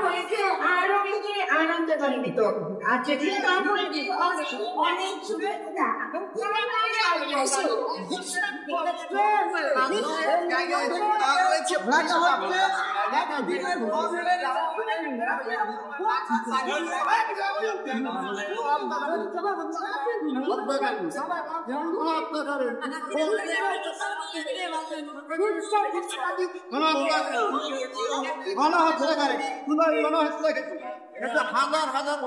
হয়েছে আরো বেশি আনন্দ জন্মিত আর যদি তারপরে অনেক শুভেচ্ছা হাজার হাজার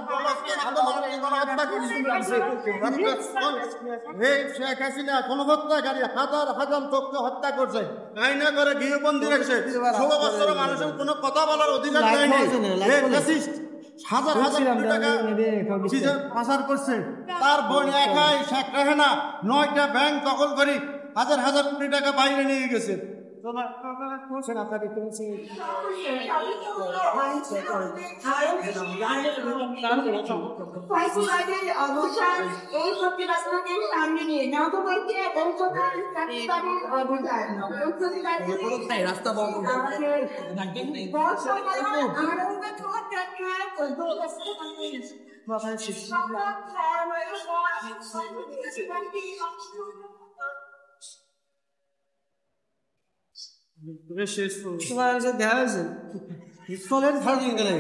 শেখ হাসিনা কোন হত্যাকারী হাজার হাজার লোককে হত্যা করছে, আইনা করে গৃহবন্দী রেখেছে, 16 বছরের মানুষের কোনো কথা বলার অধিকার দেয়নি। হাজার হাজার কোটি টাকা পাচার করছে, তার বোন একাই শেখ রেহানা 9টা ব্যাংক দখল করি হাজার হাজার কোটি টাকা বাইরে নিয়ে গেছে। অবসান এই প্রতিবাদকে সামনে নিয়ে নববর্ষে রাস্তা বন্ধ তোমার দেখা হয়েছে স্কুলের ভালো গেলে